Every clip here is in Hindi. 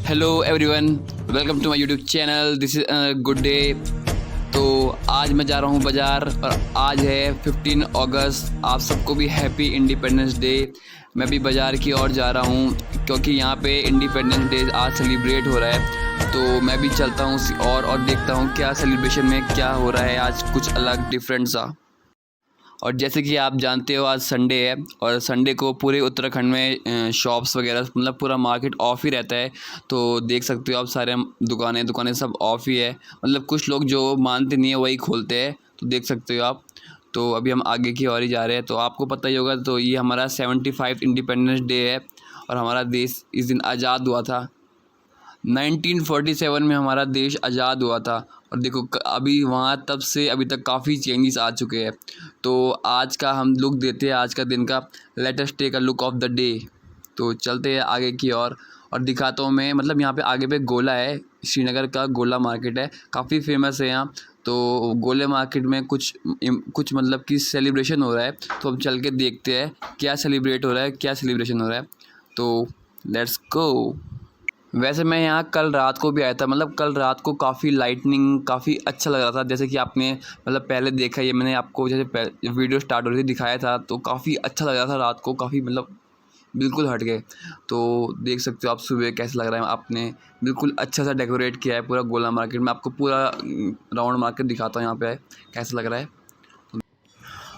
Hello everyone, welcome to my YouTube channel. This is good day. तो आज मैं जा रहा हूँ बाज़ार और आज है 15 अगस्त। आप सबको भी हैप्पी इंडिपेंडेंस डे। मैं भी बाज़ार की ओर जा रहा हूँ क्योंकि यहाँ पे इंडिपेंडेंस डे आज सेलिब्रेट हो रहा है। तो मैं भी चलता हूँ और देखता हूँ क्या सेलिब्रेशन में क्या हो रहा है आज, कुछ अलग डिफरेंट सा। और जैसे कि आप जानते हो आज संडे है और संडे को पूरे उत्तराखंड में शॉप्स वगैरह मतलब पूरा मार्केट ऑफ ही रहता है। तो देख सकते हो आप सारे दुकानें सब ऑफ ही है। मतलब कुछ लोग जो मानते नहीं है वही खोलते हैं, तो देख सकते हो आप। तो अभी हम आगे की ओर ही जा रहे हैं। तो आपको पता ही होगा, तो ये हमारा 75 इंडिपेंडेंस डे है और हमारा देश इस दिन आज़ाद हुआ था। 1947 में हमारा आज़ाद आज़ाद हुआ था। और देखो अभी वहाँ तब से अभी तक काफ़ी चेंजेस आ चुके हैं। तो आज का हम लुक देते हैं, आज का दिन का let us take a look of the day. तो चलते हैं आगे की और दिखाता हूँ मैं। मतलब यहाँ पे आगे पे गोला है, श्रीनगर का गोला मार्केट है, काफ़ी फेमस है यहाँ। तो गोले मार्केट में कुछ मतलब कि सेलिब्रेशन हो रहा है। तो हम चल के देखते हैं क्या सेलिब्रेट हो रहा है, क्या सेलिब्रेशन हो रहा है। तो लेट्स गो। वैसे मैं यहाँ कल रात को भी आया था। मतलब कल रात को काफ़ी लाइटनिंग काफ़ी अच्छा लग रहा था। जैसे कि आपने मतलब पहले देखा, ये मैंने आपको जैसे वीडियो स्टार्ट हो रही थी दिखाया था, तो काफ़ी अच्छा लग रहा था रात को, काफ़ी मतलब बिल्कुल हट गए। तो देख सकते हो आप सुबह कैसा लग रहा है। आपने बिल्कुल अच्छा सा डेकोरेट किया है पूरा गोला मार्केट में। आपको पूरा राउंड मार्केट दिखाता हूँ यहाँ पे कैसा लग रहा है।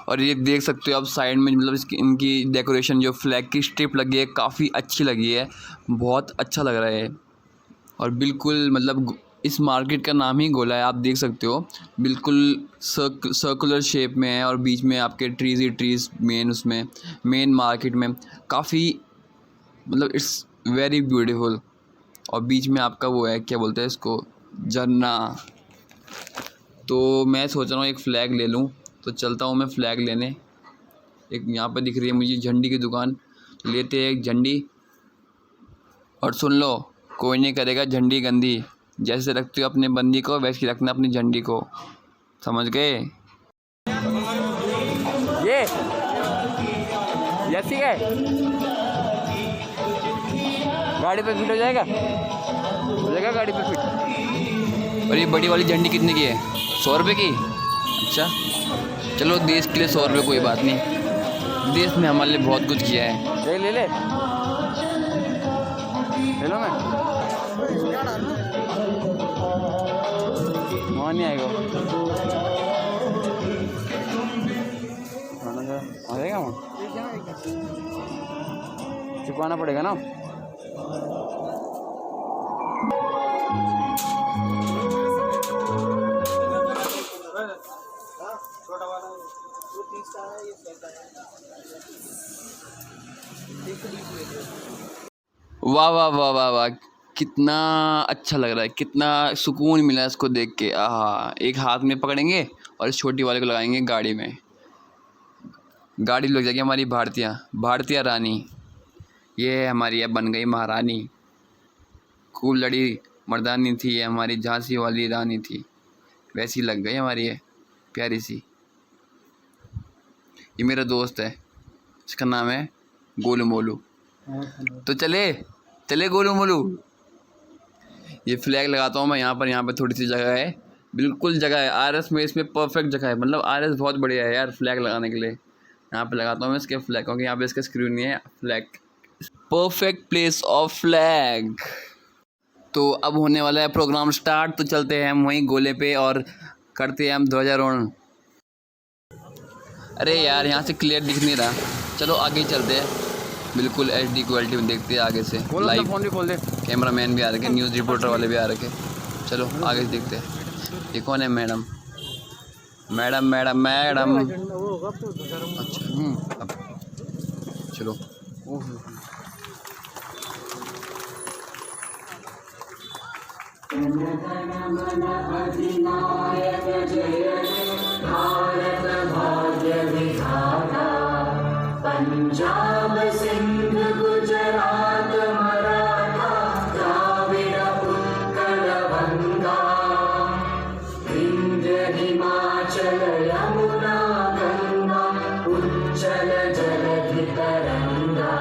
और ये देख सकते हो आप साइड में, मतलब इनकी डेकोरेशन जो फ्लैग की स्ट्रिप लगी है काफ़ी अच्छी लगी है, बहुत अच्छा लग रहा है। और बिल्कुल मतलब इस मार्केट का नाम ही गोला है, आप देख सकते हो। बिल्कुल सर्कुलर शेप में है और बीच में आपके ट्रीज़ ही ट्रीज़ मेन मार्केट में काफ़ी मतलब इट्स वेरी ब्यूटीफुल। और बीच में आपका वो है, क्या बोलते हैं इसको, झरना। तो मैं सोच रहा हूँ एक फ़्लैग ले लूँ, तो चलता हूँ मैं फ़्लैग लेने। एक यहाँ पर दिख रही है मुझे झंडी की दुकान, तो लेते हैं एक झंडी। और सुन लो, कोई नहीं करेगा झंडी गंदी। जैसे रखते हो अपने बंदी को वैसे ही रखना अपनी झंडी को, समझ गए। ये जैसी है गाड़ी पे फिट हो जाएगा गाड़ी पे फिट। और ये बड़ी वाली झंडी कितने की है? 100 रुपये की। अच्छा चलो, देश के लिए 100 रुपये कोई बात नहीं। देश ने हमारे लिए बहुत कुछ किया है। ले लो मैं वहाँ नहीं आएगा, आ जाएगा वहाँ, चुकाना पड़ेगा ना। वाह वाह वाह वाह वाह, कितना अच्छा लग रहा है, कितना सुकून मिला इसको देख के। आहा, एक हाथ में पकड़ेंगे और इस छोटी वाले को लगाएंगे गाड़ी में। गाड़ी लग जाएगी हमारी भारतीय रानी। ये है हमारी, अब बन गई महारानी। खूब लड़ी मर्दानी थी ये, हमारी झांसी वाली रानी थी, वैसी लग गई हमारी ये प्यारी सी। ये मेरा दोस्त है, इसका नाम है गोलू मोलू। तो चले गोलू मोलू। ये फ्लैग लगाता हूँ मैं यहाँ पर थोड़ी सी जगह है, बिल्कुल जगह है आरएस में, इसमें परफेक्ट जगह है। मतलब आरएस बहुत बढ़िया है यार फ्लैग लगाने के लिए। यहाँ पे लगाता हूँ मैं इसके फ्लैग, क्योंकि यहाँ पे इसका स्क्रू नहीं है। Flag perfect place of flag. तो अब होने वाला है प्रोग्राम स्टार्ट। तो चलते हैं हम वहीं गोले पे और करते हैं हम ध्वजारोहण। अरे यार यहाँ से क्लियर दिख नहीं रहा, चलो आगे ही चलते हैं। बिल्कुल HD क्वालिटी में देखते हैं आगे से। लाइव फोन भी खोल दे, कैमरा मैन भी आ रखे, न्यूज़ रिपोर्टर वाले भी आ रखे। चलो आगे से देखते हैं ये कौन है। मैडम। अच्छा अब चलो। पंजाब सिंध गुजरात मराठा द्राविड़ उत्कल बंगा विंध्य हिमाचल यमुना गंगा उच्चल जलधि तरंगा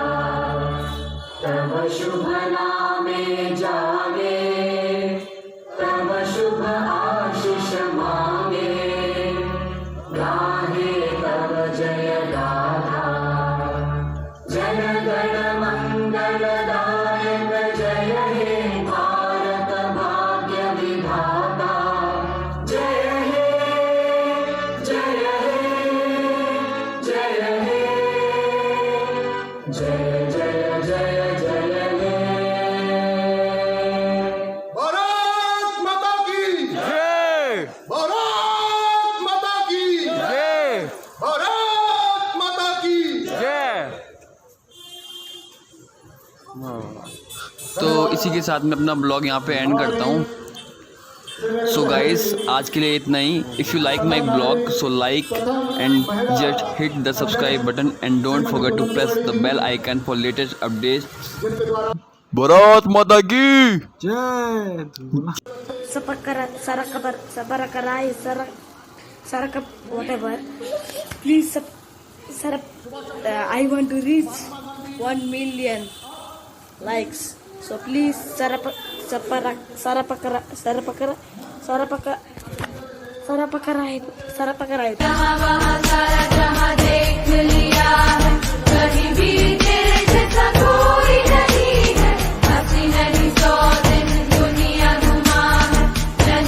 तव शुभ नामे जा इसी के साथ मैं अपना ब्लॉग यहाँ पे एंड करता हूँ। सो गाइस आज के लिए इतना ही। If you like my blog so like and just hit the subscribe button and don't forget to press the bell icon for latest updates. Bharat Mata की whatever. Please, I want to reach 1 million likes. So please, sarapakarai.